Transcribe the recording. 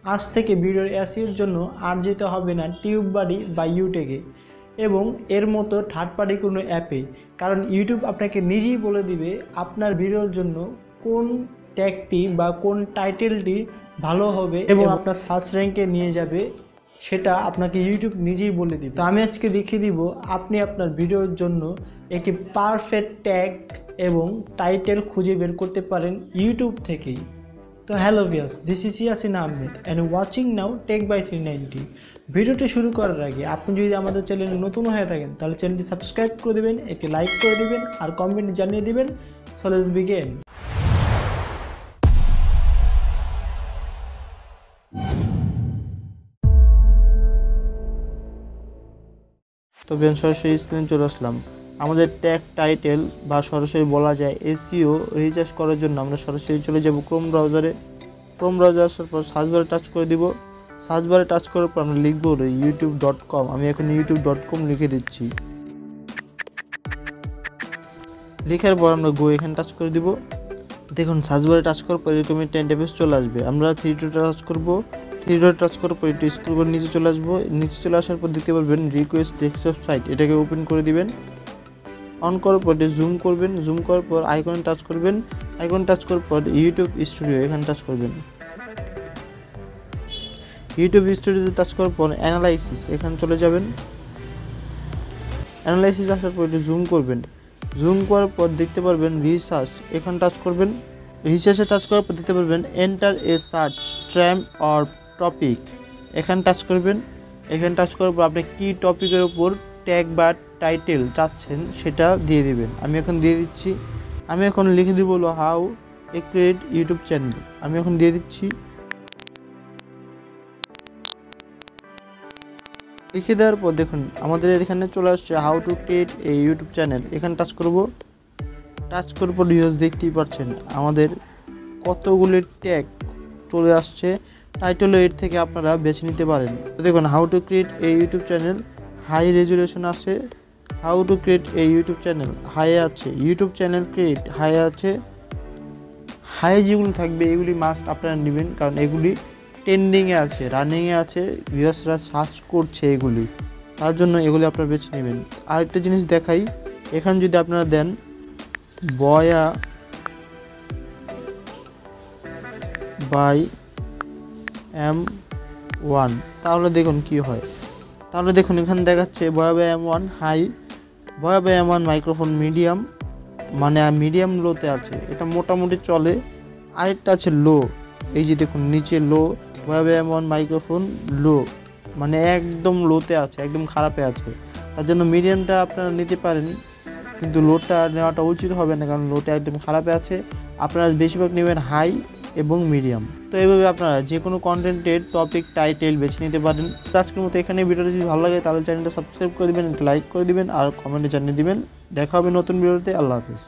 আজ থেকে ভিডিওর এসইওর জন্য আর যেতে হবে না টিউববাডি বা ইউটেকে এবং এর মতো থার্ড পার্টি কোনো অ্যাপে, কারণ ইউটিউব আপনাকে নিজেই বলে দিবে আপনার ভিডিওর জন্য কোন ট্যাগটি বা কোন টাইটেলটি ভালো হবে এবং আপনার সার্চ র্যাঙ্কে নিয়ে যাবে, সেটা আপনাকে ইউটিউব নিজেই বলে দিবে। তো আমি আজকে দেখিয়ে দিব আপনি আপনার ভিডিওর জন্য একটি পারফেক্ট ট্যাগ এবং টাইটেল খুঁজে বের করতে পারেন ইউটিউব থেকেই। তো hello viewers, this is Yasin Ahmed and watching now tech by 390। ভিডিওটি শুরু করার আগে আপনি যদি আমাদের চ্যানেলে নতুন হয়ে থাকেন তাহলে চ্যানেলটি সাবস্ক্রাইব করে দেবেন, একটি লাইক করে দেবেন আর কমেন্টে জানিয়ে দেবেন। So let's begin. তো সরাসরি স্ক্রিনে চলে আসলাম। আমাদের ট্যাগ টাইটেল বা সরাসরি বলা যায় এসইও রিসার্চ করার জন্য আমরা সরাসরি চলে যাব ক্রোম ব্রাউজারে। ক্রোম ব্রাউজার আসার পর সার্চ বারে টাচ করে দিব। সার্চ বারে টাচ করার পর আমরা লিখব youtube.com। আমি এখন youtube.com লিখে দিচ্ছি। লেখার পর আমরা গো এখানে টাচ করে দিব। দেখুন সার্চ বারে টাচ করার পর এরকম একটা ইন্টারফেস চলে আসবে। আমরা 3 ডট টাচ করব। 3 ডট টাচ করার পর একটু স্ক্রল করে নিচে চলে আসবো। নিচে চলে আসার পর দেখতে পারবেন রিকোয়েস্ট ডেস্কটপ সাইট, এটাকে ওপেন করে দিবেন। অন করার পর জুম করবেন। জুম করার পর আইকন টাচ করবেন। আইকন টাচ করার পর ইউটিউব স্টুডিও এখানে টাচ করবেন। ইউটিউব স্টুডিওতে টাচ করার পর অ্যানালাইসিস এখানে চলে যাবেন। অ্যানালাইসিস আসার পর জুম করবেন। জুম করার পর দেখতে পারবেন রিসার্চ এখানে টাচ করবেন। রিসার্চে টাচ করার পর দেখতে পারবেন enter a search tram or topic এখানে টাচ করবেন। এখানে টাচ করার পর আপনি কি টপিকের উপর ট্যাগ বা টাইটেল চাচ্ছেন সেটা দিয়ে দিবেন। আমি এখন দিয়ে দিচ্ছি। আমি এখন লিখে দিব হলো how A create YouTube channel. আমি এখন দিয়ে দিচ্ছি। লিখে দেওয়ার পর দেখুন আমাদের এখানে চলে আসছে how to create a YouTube channel. এখানে টাচ করব। টাচ করার পর ভিউয়ার্স দেখতেই পাচ্ছেন আমাদের কতগুলি ট্যাগ চলে আসছে। টাইটেল এর থেকে আপনারা বেছে নিতে পারেন। তো দেখুন how to create a YouTube channel, high resolution আছে। How to create a YouTube channel high আছে। ইউটিউব চ্যানেল ক্রিয়েট হাই আছে। হাই যেগুলো থাকবে এগুলি মাস্ট আপনারা নেবেন, কারণ এগুলি ট্রেন্ডিংয়ে আছে, রানিংয়ে আছে, ভিউয়ার্সরা সার্চ করছে এগুলি, তার জন্য এগুলি আপনারা বেছে নেবেন। আরেকটা জিনিস দেখাই, এখানে যদি আপনারা দেন বয়া বাই M1 তাহলে দেখুন কি হয়। তাহলে দেখুন এখানে দেখাচ্ছে Boya by M1 high, Boya by M1 microphone medium, মানে মিডিয়াম লোতে আছে, এটা মোটামুটি চলে। আরেকটা আছে লো, এই যে দেখুন নিচে লো, বয়া বাই M1 মাইক্রোফোন লো, মানে একদম লোতে আছে, একদম খারাপে আছে। তার জন্য মিডিয়ামটা আপনারা নিতে পারেন, কিন্তু লোটা নেওয়াটা উচিত হবে না, কারণ লোটা একদম খারাপে আছে। আপনারা বেশিরভাগ নেবেন হাই এবং মিডিয়াম। তো এইভাবে আপনারা যে কোনো কন্টেন্টের টপিক টাইটেল বেছে নিতে পারেন। আজকের মতো এখানে ভিডিওটা যদি ভালো লাগে তাহলে চ্যানেলটা সাবস্ক্রাইব করে দিবেন, লাইক করে দিবেন আর কমেন্টে জানিয়ে দিবেন। দেখা হবে নতুন ভিডিওতে। আল্লাহ হাফেজ।